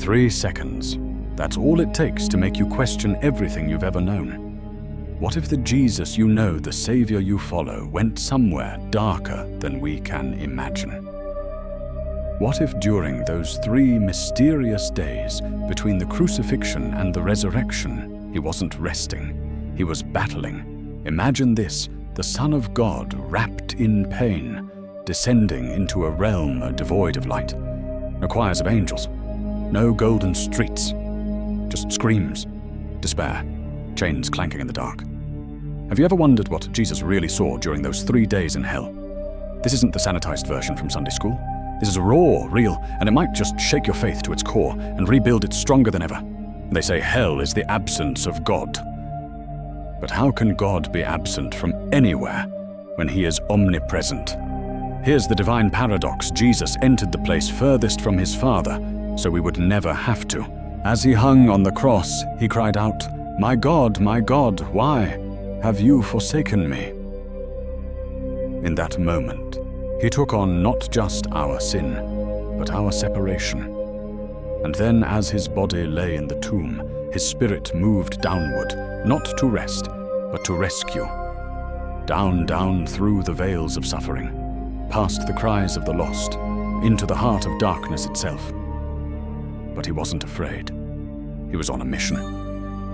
3 seconds. That's all it takes to make you question everything you've ever known. What if the Jesus you know, the Savior you follow, went somewhere darker than we can imagine? What if during those 3 mysterious days between the crucifixion and the resurrection, he wasn't resting, he was battling? Imagine this, the Son of God wrapped in pain, descending into a realm devoid of light. No choirs of angels, no golden streets, just screams, despair, chains clanking in the dark. Have you ever wondered what Jesus really saw during those 3 days in hell? This isn't the sanitized version from Sunday school. This is raw, real, and it might just shake your faith to its core and rebuild it stronger than ever. They say hell is the absence of God. But how can God be absent from anywhere when he is omnipresent? Here's the divine paradox. Jesus entered the place furthest from his Father, so we would never have to. As he hung on the cross, he cried out, my God, why have you forsaken me?" In that moment, he took on not just our sin, but our separation. And then as his body lay in the tomb, his spirit moved downward, not to rest, but to rescue. Down through the veils of suffering, past the cries of the lost, into the heart of darkness itself. But he wasn't afraid. He was on a mission.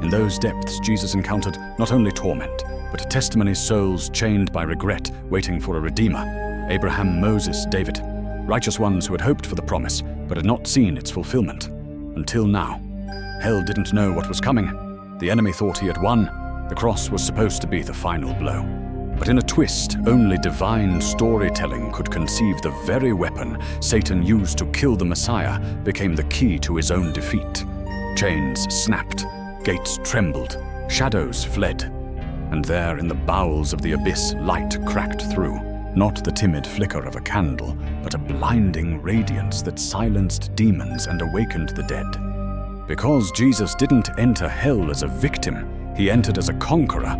In those depths, Jesus encountered not only torment, but testimony souls chained by regret, waiting for a Redeemer. Abraham, Moses, David, righteous ones who had hoped for the promise, but had not seen its fulfillment. Until now. Hell didn't know what was coming. The enemy thought he had won. The cross was supposed to be the final blow. But in a twist, only divine storytelling could conceive the very weapon Satan used to kill the Messiah became the key to his own defeat. Chains snapped, gates trembled, shadows fled, and there in the bowels of the abyss light cracked through, not the timid flicker of a candle, but a blinding radiance that silenced demons and awakened the dead. Because Jesus didn't enter hell as a victim, he entered as a conqueror,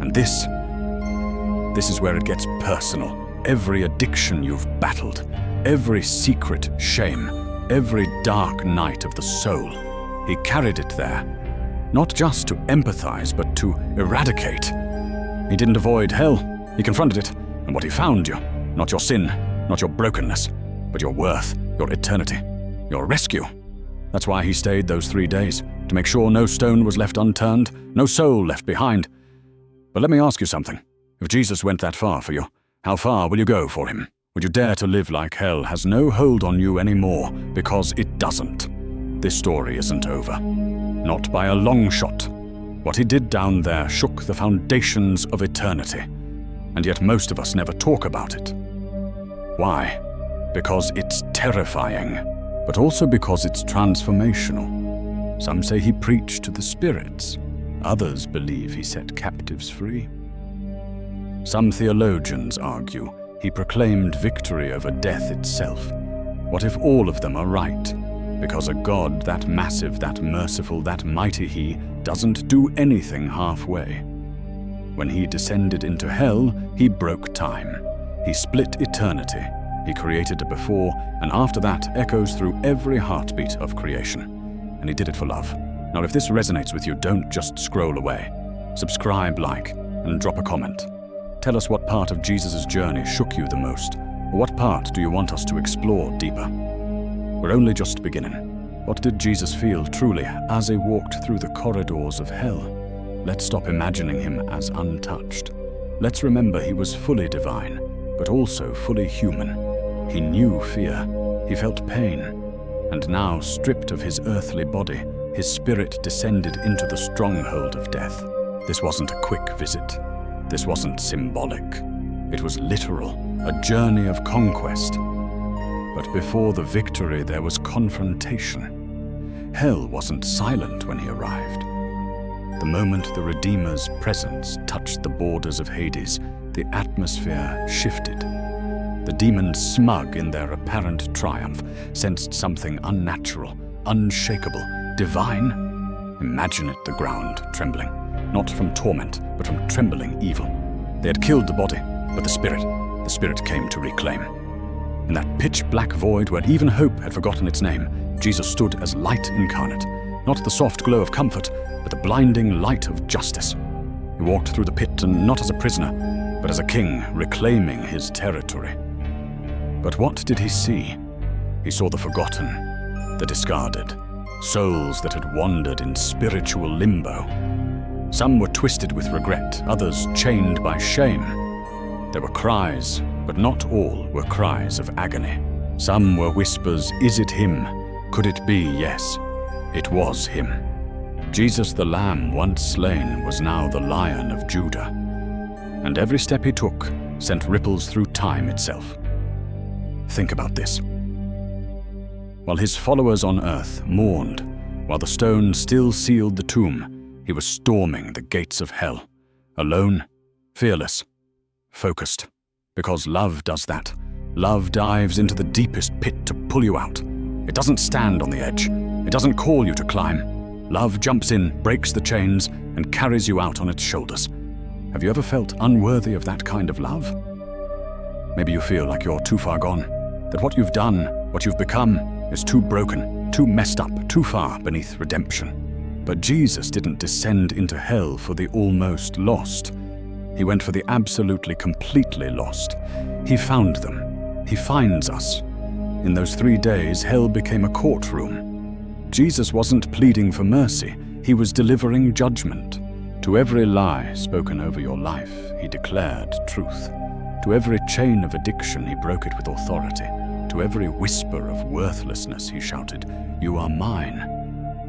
and this is where it gets personal. Every addiction you've battled, every secret shame, every dark night of the soul, he carried it there. Not just to empathize, but to eradicate. He didn't avoid hell, he confronted it, and what he found you, not your sin, not your brokenness, but your worth, your eternity, your rescue. That's why he stayed those 3 days, to make sure no stone was left unturned, no soul left behind. But let me ask you something. If Jesus went that far for you, how far will you go for him? Would you dare to live like hell has no hold on you anymore, because it doesn't? This story isn't over. Not by a long shot. What he did down there shook the foundations of eternity, and yet most of us never talk about it. Why? Because it's terrifying, but also because it's transformational. Some say he preached to the spirits. Others believe he set captives free. Some theologians argue he proclaimed victory over death itself. What if all of them are right? Because a God that massive, that merciful, that mighty he doesn't do anything halfway. When he descended into hell, he broke time. He split eternity. He created a before, and after that echoes through every heartbeat of creation. And he did it for love. Now if this resonates with you, don't just scroll away. Subscribe, like, and drop a comment. Tell us what part of Jesus' journey shook you the most, or what part do you want us to explore deeper? We're only just beginning. What did Jesus feel truly as he walked through the corridors of hell? Let's stop imagining him as untouched. Let's remember he was fully divine, but also fully human. He knew fear, he felt pain, and now, stripped of his earthly body, his spirit descended into the stronghold of death. This wasn't a quick visit. This wasn't symbolic. It was literal, a journey of conquest. But before the victory, there was confrontation. Hell wasn't silent when he arrived. The moment the Redeemer's presence touched the borders of Hades, the atmosphere shifted. The demons, smug in their apparent triumph, sensed something unnatural, unshakable, divine. Imagine it, the ground trembling, not from torment, but from trembling evil. They had killed the body, but the spirit came to reclaim. In that pitch-black void where even hope had forgotten its name, Jesus stood as light incarnate, not the soft glow of comfort, but the blinding light of justice. He walked through the pit, and not as a prisoner, but as a king reclaiming his territory. But what did he see? He saw the forgotten, the discarded, souls that had wandered in spiritual limbo. Some were twisted with regret, others chained by shame. There were cries, but not all were cries of agony. Some were whispers, "Is it him? Could it be? Yes, it was him." Jesus the Lamb once slain was now the Lion of Judah. And every step he took sent ripples through time itself. Think about this. While his followers on earth mourned, while the stone still sealed the tomb, he was storming the gates of hell, alone, fearless, focused. Because love does that. Love dives into the deepest pit to pull you out. It doesn't stand on the edge. It doesn't call you to climb. Love jumps in, breaks the chains, and carries you out on its shoulders. Have you ever felt unworthy of that kind of love? Maybe you feel like you're too far gone, that what you've done, what you've become, is too broken, too messed up, too far beneath redemption. But Jesus didn't descend into hell for the almost lost. He went for the absolutely, completely lost. He found them. He finds us. In those 3 days, hell became a courtroom. Jesus wasn't pleading for mercy. He was delivering judgment. To every lie spoken over your life, he declared truth. To every chain of addiction, he broke it with authority. To every whisper of worthlessness, he shouted, "You are mine."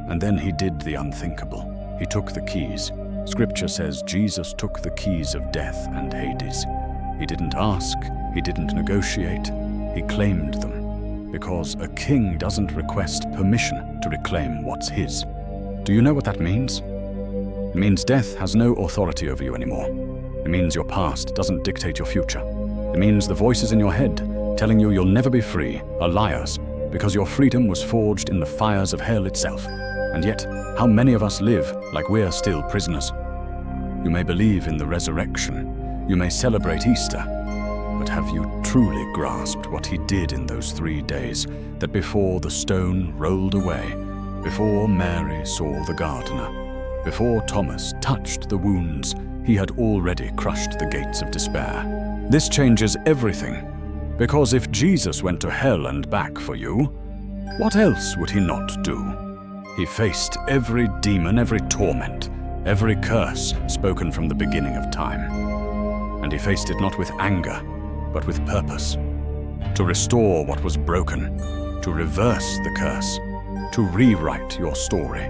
And then he did the unthinkable. He took the keys. Scripture says Jesus took the keys of death and Hades. He didn't ask, he didn't negotiate, he claimed them. Because a king doesn't request permission to reclaim what's his. Do you know what that means? It means death has no authority over you anymore. It means your past doesn't dictate your future. It means the voices in your head telling you you'll never be free are liars, because your freedom was forged in the fires of hell itself. And yet, how many of us live like we're still prisoners? You may believe in the resurrection, you may celebrate Easter, but have you truly grasped what he did in those 3 days, that before the stone rolled away, before Mary saw the gardener, before Thomas touched the wounds, he had already crushed the gates of despair? This changes everything, because if Jesus went to hell and back for you, what else would he not do? He faced every demon, every torment, every curse spoken from the beginning of time. And he faced it not with anger, but with purpose. To restore what was broken, to reverse the curse, to rewrite your story.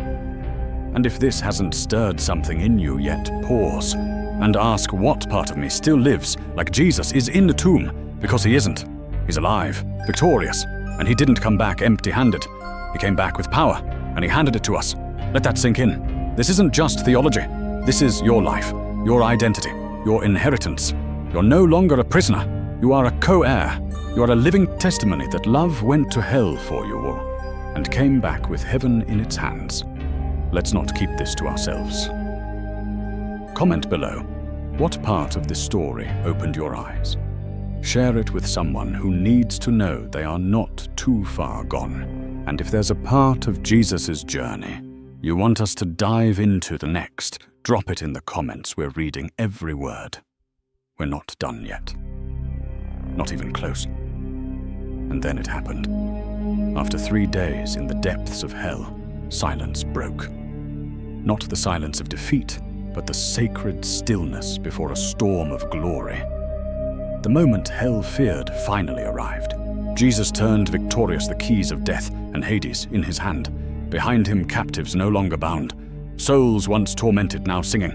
And if this hasn't stirred something in you yet, pause and ask what part of me still lives like Jesus is in the tomb, because he isn't. He's alive, victorious, and he didn't come back empty-handed. He came back with power, and he handed it to us. Let that sink in. This isn't just theology. This is your life, your identity, your inheritance. You're no longer a prisoner. You are a co-heir. You are a living testimony that love went to hell for you and came back with heaven in its hands. Let's not keep this to ourselves. Comment below. What part of this story opened your eyes? Share it with someone who needs to know they are not too far gone. And if there's a part of Jesus' journey you want us to dive into the next, drop it in the comments. We're reading every word. We're not done yet. Not even close. And then it happened. After 3 days in the depths of hell, silence broke. Not the silence of defeat, but the sacred stillness before a storm of glory. The moment hell feared finally arrived. Jesus turned victorious, the keys of death and Hades in his hand. Behind him, captives no longer bound, souls once tormented now singing.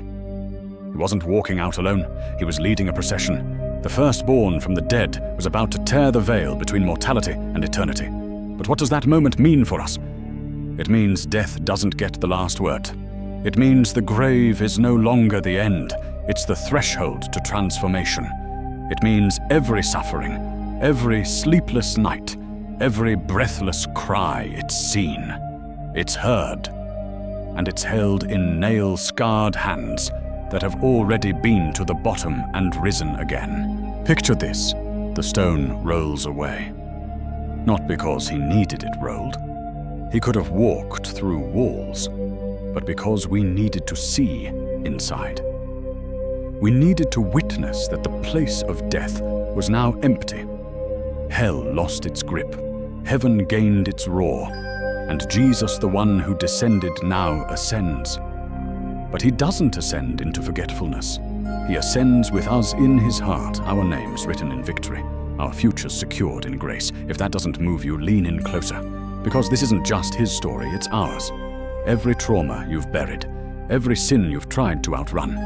He wasn't walking out alone, he was leading a procession. The firstborn from the dead was about to tear the veil between mortality and eternity. But what does that moment mean for us? It means death doesn't get the last word. It means the grave is no longer the end, it's the threshold to transformation. It means every suffering, every sleepless night, every breathless cry, it's seen, it's heard, and it's held in nail-scarred hands that have already been to the bottom and risen again. Picture this: the stone rolls away. Not because he needed it rolled, He could have walked through walls, but because we needed to see inside. We needed to witness that the place of death was now empty. Hell lost its grip, heaven gained its roar, and Jesus, the one who descended, now ascends. But he doesn't ascend into forgetfulness. He ascends with us in his heart, our names written in victory, our futures secured in grace. If that doesn't move you, lean in closer, because this isn't just his story, it's ours. Every trauma you've buried, every sin you've tried to outrun,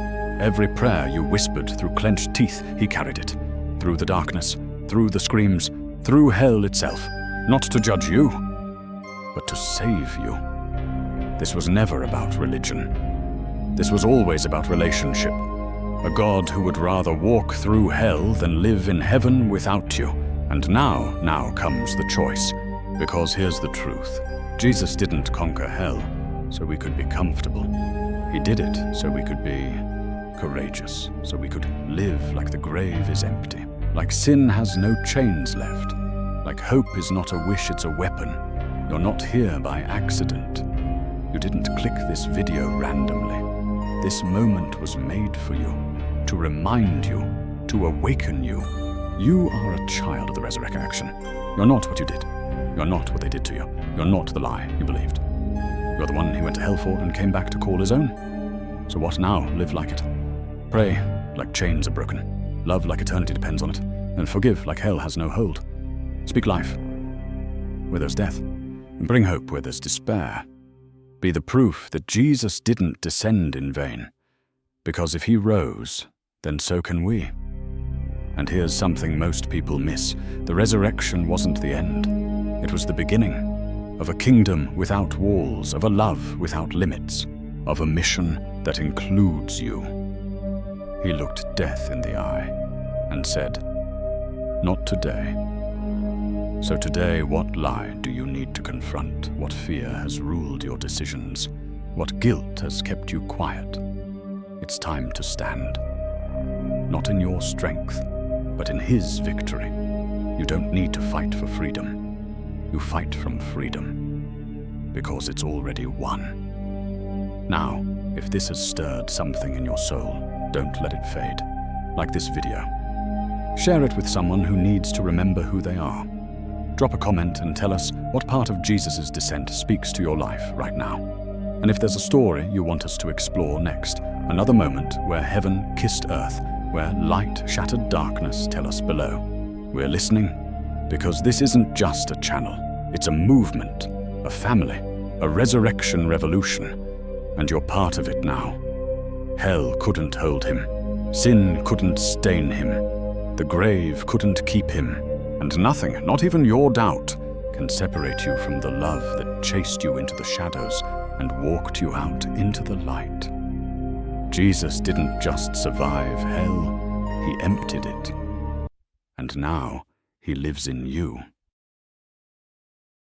every prayer you whispered through clenched teeth, he carried it. Through the darkness, through the screams, through hell itself. Not to judge you, but to save you. This was never about religion. This was always about relationship. A God who would rather walk through hell than live in heaven without you. And now comes the choice. Because here's the truth. Jesus didn't conquer hell so we could be comfortable. He did it so we could be courageous, so we could live like the grave is empty, like sin has no chains left, like hope is not a wish, it's a weapon. You're not here by accident. You didn't click this video randomly. This moment was made for you, to remind you, to awaken you. You are a child of the resurrection. You're not what you did. You're not what they did to you. You're not the lie you believed. You're the one he went to hell for and came back to call his own. So what now? Live like it. Pray like chains are broken. Love like eternity depends on it. And forgive like hell has no hold. Speak life where there's death. And bring hope where there's despair. Be the proof that Jesus didn't descend in vain. Because if he rose, then so can we. And here's something most people miss. The resurrection wasn't the end. It was the beginning of a kingdom without walls, of a love without limits, of a mission that includes you. He looked death in the eye and said, "Not today." So today, what lie do you need to confront? What fear has ruled your decisions? What guilt has kept you quiet? It's time to stand. Not in your strength, but in his victory. You don't need to fight for freedom. You fight from freedom, because it's already won. Now, if this has stirred something in your soul, don't let it fade. Like this video. Share it with someone who needs to remember who they are. Drop a comment and tell us what part of Jesus' descent speaks to your life right now. And if there's a story you want us to explore next, another moment where heaven kissed earth, where light shattered darkness, tell us below. We're listening, because this isn't just a channel. It's a movement, a family, a resurrection revolution. And you're part of it now. Hell couldn't hold him. Sin couldn't stain him. The grave couldn't keep him. And nothing, not even your doubt, can separate you from the love that chased you into the shadows and walked you out into the light. Jesus didn't just survive hell, he emptied it. And now he lives in you.